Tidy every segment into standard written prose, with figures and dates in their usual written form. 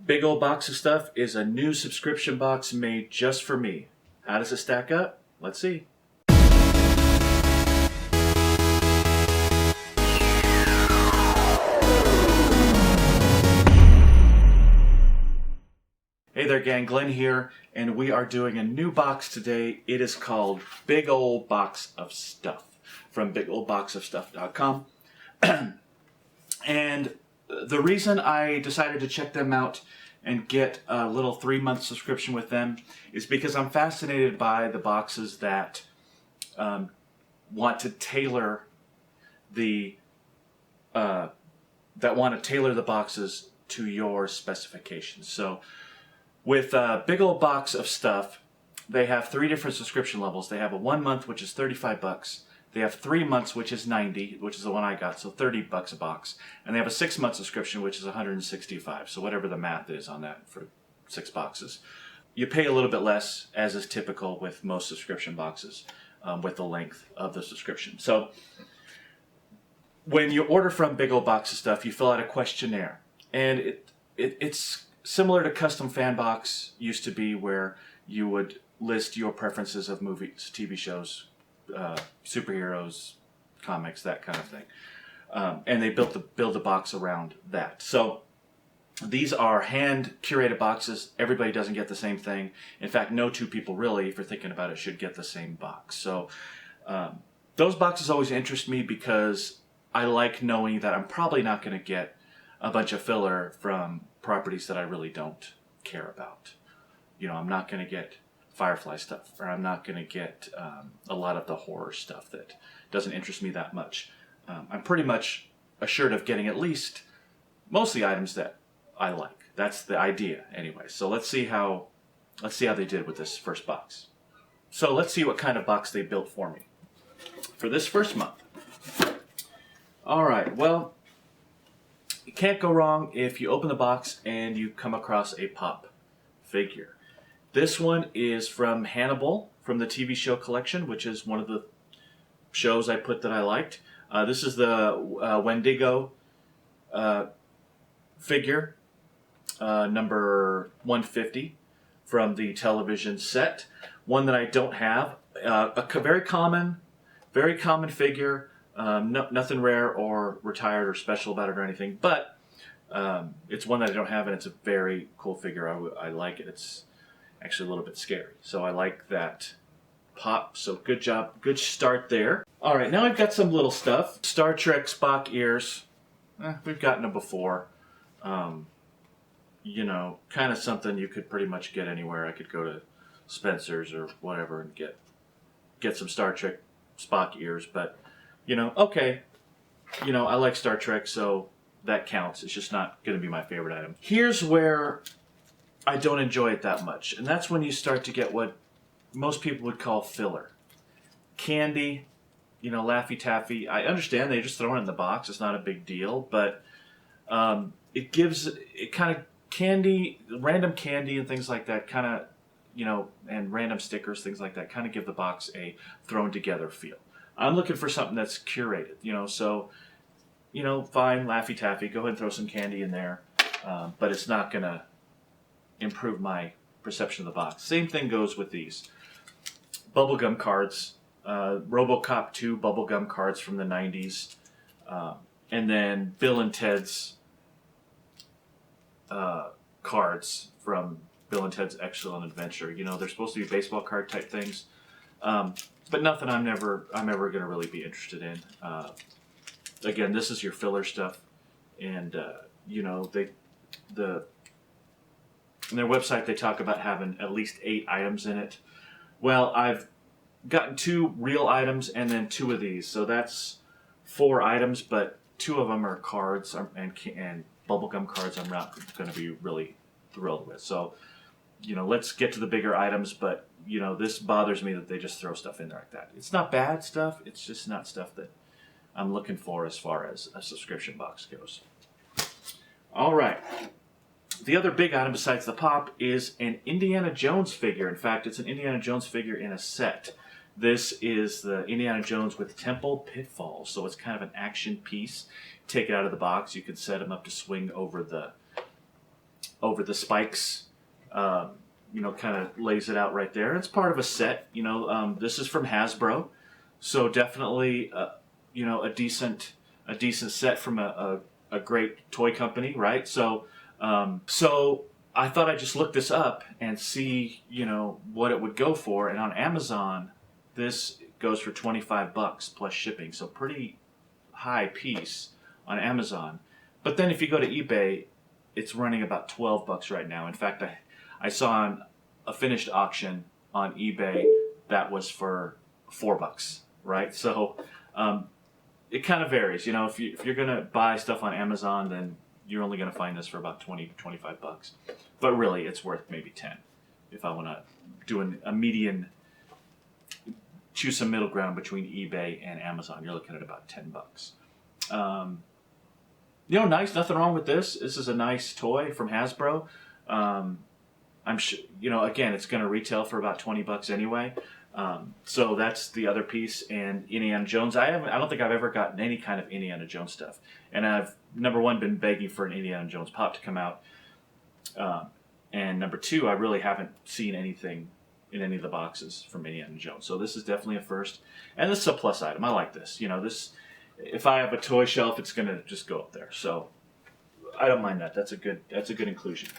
Big Old Box of Stuff is a new subscription box made just for me. How does it stack up? Let's see. Hey there gang, Glenn here, and we are doing a new box today. It is called Big Old Box of Stuff from bigoldboxofstuff.com. And the reason I decided to check them out and get a little 3-month subscription with them is because I'm fascinated by the boxes that want to tailor the boxes to your specifications. So with Big Old Box of Stuff, they have 3 different subscription levels. They have a 1 month, which is $35. They have 3 months, which is $90, which is the one I got, so $30 a box. And they have a 6-month subscription, which is $165. So whatever the math is on that for 6 boxes. You pay a little bit less, as is typical with most subscription boxes, with the length of the subscription. So when you order from Big Old Box of Stuff, you fill out a questionnaire. And it's similar to Custom Fan Box used to be, where you would list your preferences of movies, TV shows, superheroes, comics, that kind of thing. And they build the box around that. So these are hand curated boxes. Everybody doesn't get the same thing. In fact, no two people really, if you're thinking about it, should get the same box. So those boxes always interest me because I like knowing that I'm probably not going to get a bunch of filler from properties that I really don't care about. You know, I'm not going to get Firefly stuff, or I'm not going to get a lot of the horror stuff that doesn't interest me that much. I'm pretty much assured of getting at least most of the items that I like. That's the idea anyway. So let's see how they did with this first box. So let's see what kind of box they built for me for this first month. All right, well, you can't go wrong if you open the box and you come across a pop figure. This one is from Hannibal, from the TV show collection, which is one of the shows I put that I liked. This is the Wendigo figure, number 150 from the television set. One that I don't have. A very common figure. Nothing rare or retired or special about it or anything, but it's one that I don't have, and it's a very cool figure. I like it. It's actually a little bit scary, so I like that pop. So good job, good start there. All right, now I've got some little stuff. Star Trek Spock ears. We've gotten them before. You know, kind of something you could pretty much get anywhere. I could go to Spencer's or whatever and get some Star Trek Spock ears, but you know, okay, you know, I like Star Trek, so that counts. It's just not going to be my favorite item. Here's where I don't enjoy it that much, and that's when you start to get what most people would call filler. Candy, you know, Laffy Taffy. I understand they just throw it in the box. It's not a big deal, but it kind of candy, random candy and things like that kind of, you know, and random stickers, things like that kind of give the box a thrown together feel. I'm looking for something that's curated, you know, so, you know, fine, Laffy Taffy, go ahead and throw some candy in there, but it's not going to improve my perception of the box. Same thing goes with these bubblegum cards, RoboCop 2 bubblegum cards from the 90s, and then Bill and Ted's cards from Bill and Ted's Excellent Adventure. You know, they're supposed to be baseball card type things. But nothing I'm ever going to really be interested in. Again, this is your filler stuff, and you know, in their website they talk about having at least 8 items in it. Well, I've gotten 2 real items and then 2 of these, so that's 4 items. But 2 of them are cards and bubblegum cards. I'm not going to be really thrilled with. So, you know, let's get to the bigger items, but you know, this bothers me that they just throw stuff in there like that. It's not bad stuff, it's just not stuff that I'm looking for as far as a subscription box goes. All right. The other big item besides the pop is an Indiana Jones figure. In fact, it's an Indiana Jones figure in a set. This is the Indiana Jones with Temple Pitfalls, so it's kind of an action piece. Take it out of the box, you can set him up to swing over the over the spikes. Kind of lays it out right there. It's part of a set. This is from Hasbro, so definitely a decent set from a great toy company, right? So I thought I'd just look this up and see what it would go for. And on Amazon, this goes for $25 plus shipping, so pretty high piece on Amazon. But then if you go to eBay, it's running about $12 right now. In fact, I saw on a finished auction on eBay that was for $4, right? So it kind of varies. If you're gonna buy stuff on Amazon, then you're only gonna find this for about $20-25. But really, it's worth maybe 10 if I want to do a median, choose some middle ground between eBay and Amazon. You're looking at about $10. Nice. Nothing wrong with this. This is a nice toy from Hasbro. I'm sure, again, it's going to retail for about $20 anyway. So that's the other piece. And Indiana Jones. I don't think I've ever gotten any kind of Indiana Jones stuff. And I've, number one, been begging for an Indiana Jones pop to come out. And number two, I really haven't seen anything in any of the boxes from Indiana Jones. So this is definitely a first. And this is a plus item. I like this. If I have a toy shelf, it's going to just go up there. So I don't mind that. That's a good inclusion.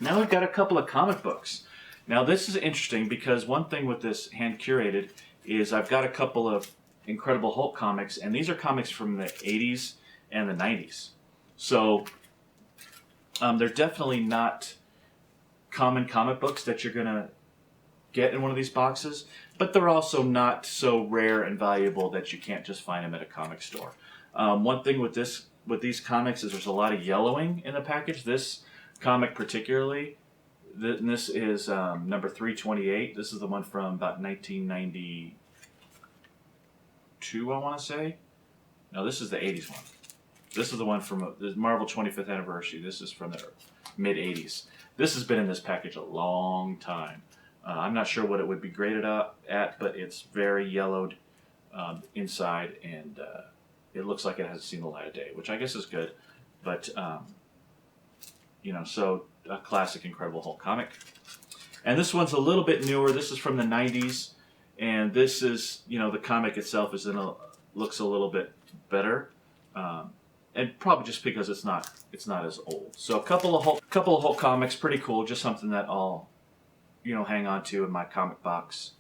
Now we've got a couple of comic books. Now this is interesting because one thing with this hand curated is I've got a couple of Incredible Hulk comics, and these are comics from the 80s and the 90s. So they're definitely not common comic books that you're going to get in one of these boxes, but they're also not so rare and valuable that you can't just find them at a comic store. One thing with these comics is there's a lot of yellowing in the package. This comic particularly, this is number 328. This is the one from about 1992, I want to say. No, this is the 80s one. This is the one from the Marvel 25th anniversary. This is from the mid 80s. This has been in this package a long time. I'm not sure what it would be graded at, but it's very yellowed inside, and it looks like it hasn't seen the light of day, which I guess is good. But so a classic Incredible Hulk comic. And this one's a little bit newer. This is from the 90s, and this is, the comic itself looks a little bit better, and probably just because it's not as old. So a couple of Hulk comics, pretty cool. Just something that I'll hang on to in my comic box,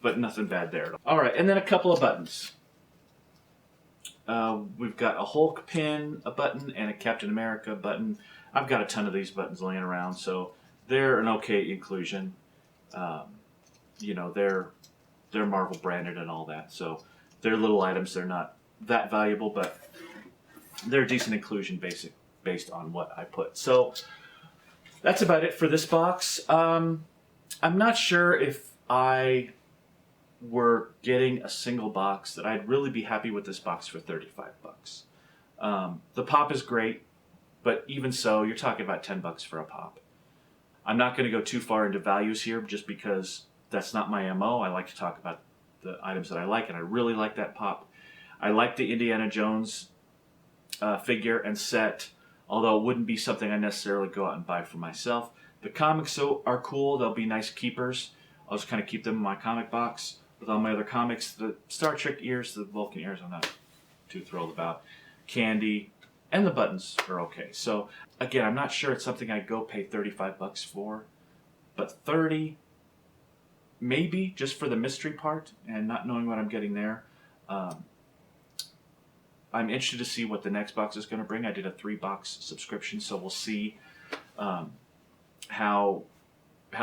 but nothing bad there. All right, and then a couple of buttons. We've got a Hulk pin, a button, and a Captain America button. I've got a ton of these buttons laying around, so they're an okay inclusion. They're Marvel branded and all that, so they're little items. They're not that valuable, but they're a decent inclusion based on what I put. So that's about it for this box. I'm not sure if I were getting a single box that I'd really be happy with this box for $35. The pop is great, but even so, you're talking about $10 for a pop. I'm not going to go too far into values here just because that's not my MO. I like to talk about the items that I like, and I really like that pop. I like the Indiana Jones figure and set, although it wouldn't be something I necessarily go out and buy for myself. The comics are cool. They'll be nice keepers. I'll just kind of keep them in my comic box. With all my other comics, the Star Trek ears, the Vulcan ears, I'm not too thrilled about. Candy, and the buttons are okay. So, again, I'm not sure it's something I'd go pay $35 for, but 30 maybe, just for the mystery part and not knowing what I'm getting there. I'm interested to see what the next box is going to bring. I did a 3-box subscription, so we'll see how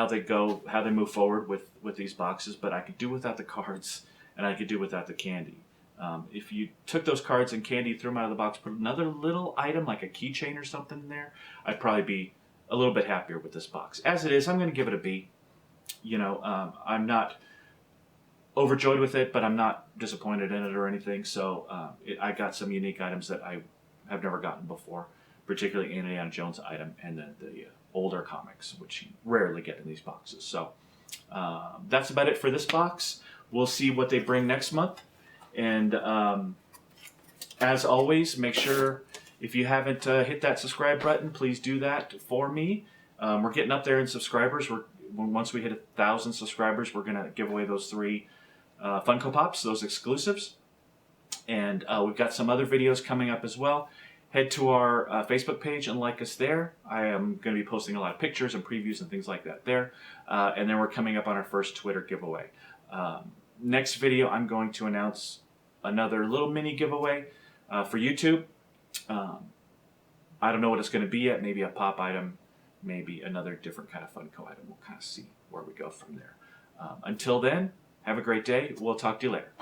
they go, how they move forward with these boxes. But I could do without the cards, and I could do without the candy. If you took those cards and candy, threw them out of the box, put another little item like a keychain or something in there, I'd probably be a little bit happier with this box. As it is, I'm going to give it a B. I'm not overjoyed with it, but I'm not disappointed in it or anything. So I got some unique items that I have never gotten before, particularly Indiana Jones item, and then the older comics, which you rarely get in these boxes. So that's about it for this box. We'll see what they bring next month. And as always, make sure If you haven't hit that subscribe button, please do that for me. We're getting up there in subscribers. Once we hit 1,000 subscribers, we're going to give away those 3 Funko Pops, those exclusives. And we've got some other videos coming up as well. Head to our Facebook page and like us there. I am going to be posting a lot of pictures and previews and things like that there. And then we're coming up on our first Twitter giveaway. Next video, I'm going to announce another little mini giveaway for YouTube. I don't know what it's going to be yet. Maybe a pop item, maybe another different kind of Funko item. We'll kind of see where we go from there. Until then, have a great day. We'll talk to you later.